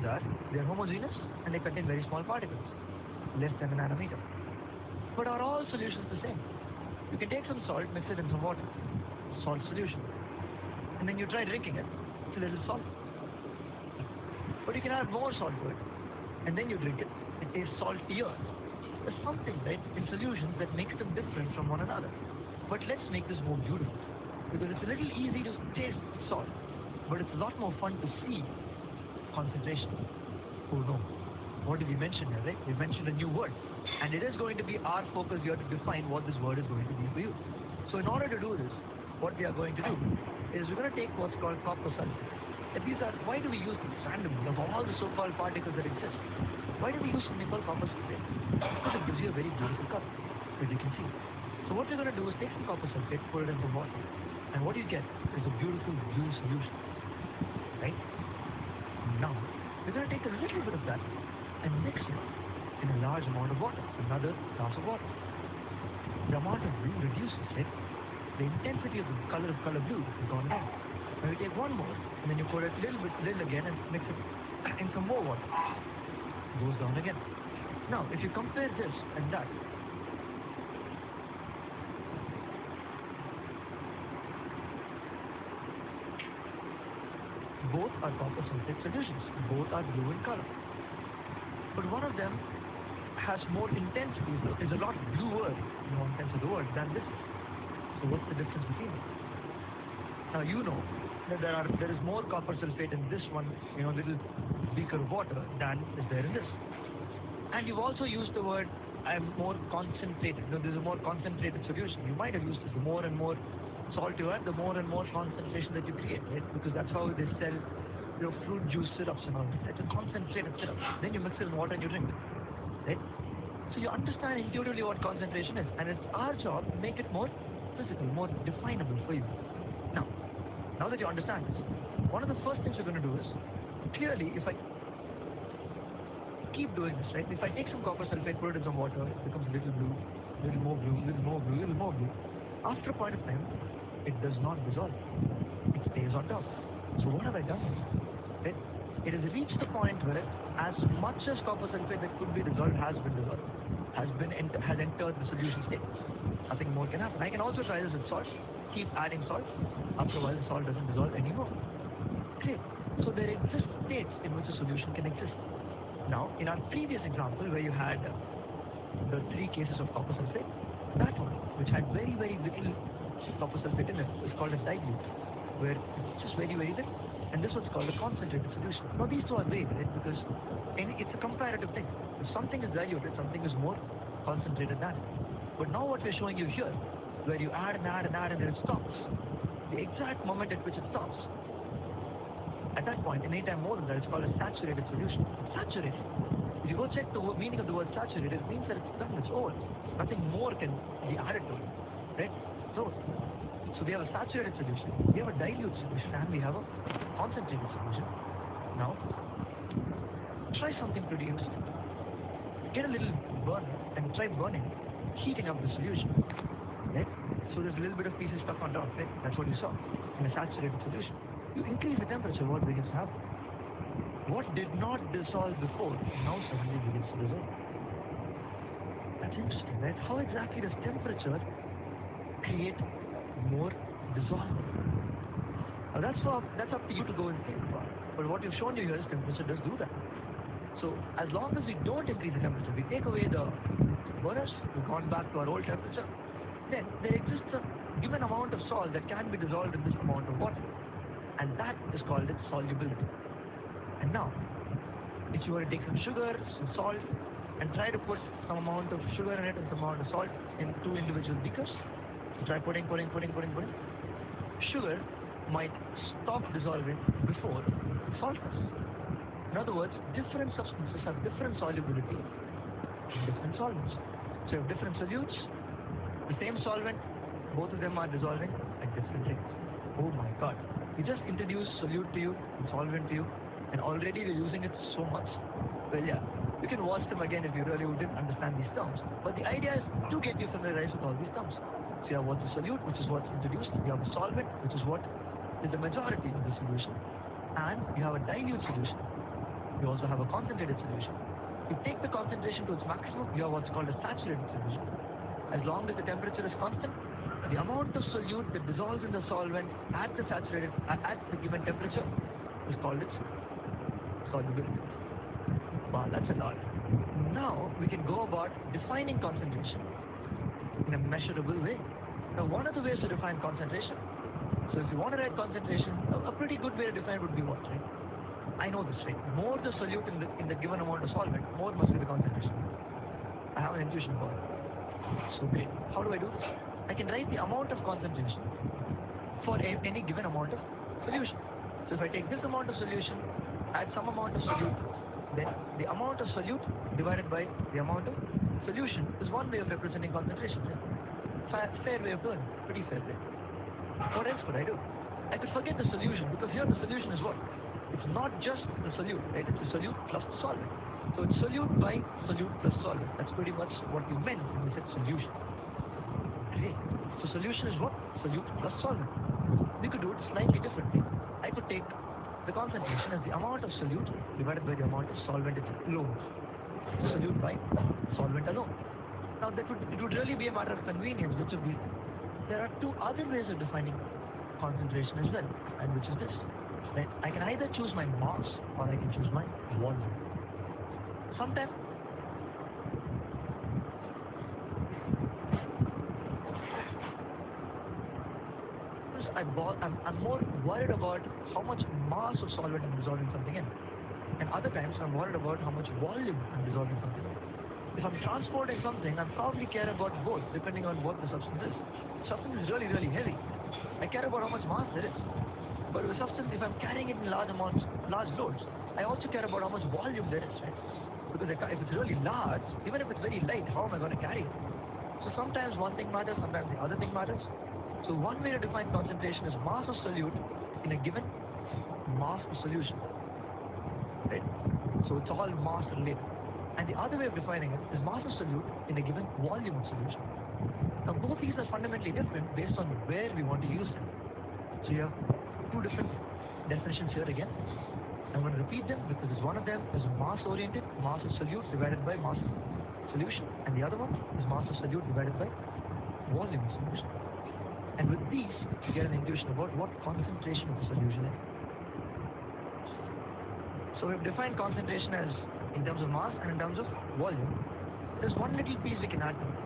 that they are homogeneous and they contain very small particles, less than a nanometer. But are all solutions the same? You can take some salt, mix it in some water, salt solution, and then you try drinking it, it's a little salt. But you can add more salt to it, and then you drink it, it tastes saltier. There's something, right, in solutions that makes them different from one another. But let's make this more beautiful, because it's a little easy to taste salt, but it's a lot more fun to see concentration. Oh no, what did we mention here, right? We mentioned a new word, and it is going to be our focus here to define what this word is going to be for you. So in order to do this, what we are going to do is we're going to take what's called copper sulfate. And these are, why do we use these randomly of all the so-called particles that exist? Why do we use something called copper sulfate? Because it gives you a very beautiful color, as you can see. So what we're going to do is take some copper sulfate, put it in some water, and what you get is a beautiful blue solution, right? Now, we're going to take a little bit of that and mix it in a large amount of water, another glass of water. The amount of blue reduces, right? The intensity of the color blue has gone down. Now you take one more, and then you pour it little again, and mix it in some more water. It goes down again. Now, if you compare this and that, both are copper sulfate solutions. Both are blue in color. But one of them has more intensity, is a lot bluer in one sense of the word than this. So what's the difference between them? Now you know that there is more copper sulfate in this one, little beaker of water than is there in this. And you've also used the word I'm more concentrated. There's a more concentrated solution. You might have used this. The more and more salt you add, the more and more concentration that you create, right? Because that's how they sell fruit juice syrups and all that. It's a concentrated syrup. Then you mix it in water and you drink it, right? So you understand intuitively what concentration is, and it's our job to make it more physical, more definable for you. Now that you understand this, one of the first things we're going to do is, clearly, if I keep doing this, right? If I take some copper sulfate, put it in some water, it becomes a little blue, little more blue, little more blue, little more blue. After a point of time, it does not dissolve. It stays on top. So what have I done? It has reached the point where as much as copper sulfate that could be dissolved has been dissolved, has entered the solution state. Nothing more can happen. I can also try this with salt. Keep adding salt. After a while, the salt doesn't dissolve anymore. Great. So there exist states in which a solution can exist. Now, in our previous example, where you had the 3 cases of copper sulfate, that one, which had very, very little copper sulfate in it, is called a dilute, where it's just very, very little. And this one's called a concentrated solution. Now, these two are great, right? Because it's a comparative thing. If something is diluted, something is more concentrated than it. But now what we're showing you here, where you add and add and add and then it stops, the exact moment at which it stops, at that point, in any time more than that, it's called a saturated solution. It's saturated. If you go check the meaning of the word saturated, it means that it's done, it's over. Nothing more can be added to it, right? So we have a saturated solution, we have a dilute solution, and we have a concentrated solution. Now, try something pretty interesting. Get a little burner and try burning, heating up the solution, right? So there's a little bit of pieces stuck on top, right? That's what you saw in a saturated solution. You increase the temperature, what begins to happen? What did not dissolve before now suddenly begins to dissolve. That's interesting, right? How exactly does temperature create more dissolving? Now that's up to you to go and think about it. But what we've shown you here is temperature does do that. So as long as we don't increase the temperature, we take away the burners, we've gone back to our old temperature, then there exists a given amount of salt that can be dissolved in this amount of water. And that is called its solubility. And now, if you were to take some sugar, some salt, and try to put some amount of sugar in it and some amount of salt in 2 individual beakers, you try putting, sugar might stop dissolving before salt does. In other words, different substances have different solubility in different solvents. So you have different solutes, the same solvent, both of them are dissolving at different rates. Oh my God. We just introduced solute to you and solvent to you, and already we're using it so much. Well, yeah, you can watch them again if you really didn't understand these terms. But the idea is to get you familiarized with all these terms. So you have what's a solute, which is what's introduced. You have a solvent, which is what is the majority of the solution. And you have a dilute solution, We also have a concentrated solution. You take the concentration to its maximum, you have what's called a saturated solution. As long as the temperature is constant, the amount of solute that dissolves in the solvent at the given temperature is called its solubility. Wow, that's a lot. Now we can go about defining concentration in a measurable way. Now, one of the ways to define concentration, so if you want to write concentration, a pretty good way to define would be what, right? I know this, right? More the solute in the given amount of solvent, more must be the concentration. I have an intuition for it. So great. How do I do this? I can write the amount of concentration for any given amount of solution. So if I take this amount of solution, add some amount of solute, then the amount of solute divided by the amount of solution is one way of representing concentration. Fair way of doing it. Pretty fair way. What else could I do? I could forget the solution, because here the solution is what? It's not just the solute, right? It's the solute plus the solvent. So it's solute by solute plus solvent. That's pretty much what we meant when we said solution. Great. So solution is what? Solute plus solvent. We could do it slightly differently. I could take the concentration as the amount of solute divided by the amount of solvent alone. Solute by solvent alone. Now it would really be a matter of convenience, which would be, there are two other ways of defining concentration as well, and which is this. Right? I can either choose my mass or I can choose my volume. Sometimes I'm more worried about how much mass of solvent I'm dissolving something in. And other times I'm worried about how much volume I'm dissolving something in. If I'm transporting something, I probably care about both, depending on what the substance is. Substance is really, really heavy. I care about how much mass there is. But with substance, if I'm carrying it in large amounts, large loads, I also care about how much volume there is, right? Because if it's really large, even if it's very light, how am I going to carry it? So sometimes one thing matters, sometimes the other thing matters. So one way to define concentration is mass of solute in a given mass of solution, right? So it's all mass related. And the other way of defining it is mass of solute in a given volume of solution. Now both these are fundamentally different based on where we want to use them. So you have two different definitions here again. I'm going to repeat them because one of them is mass oriented, mass of solute divided by mass of solution, and the other one is mass of solute divided by volume of solution. And with these, you get an intuition about what concentration of the solution is. So we've defined concentration as in terms of mass and in terms of volume. There's one little piece we can add to it.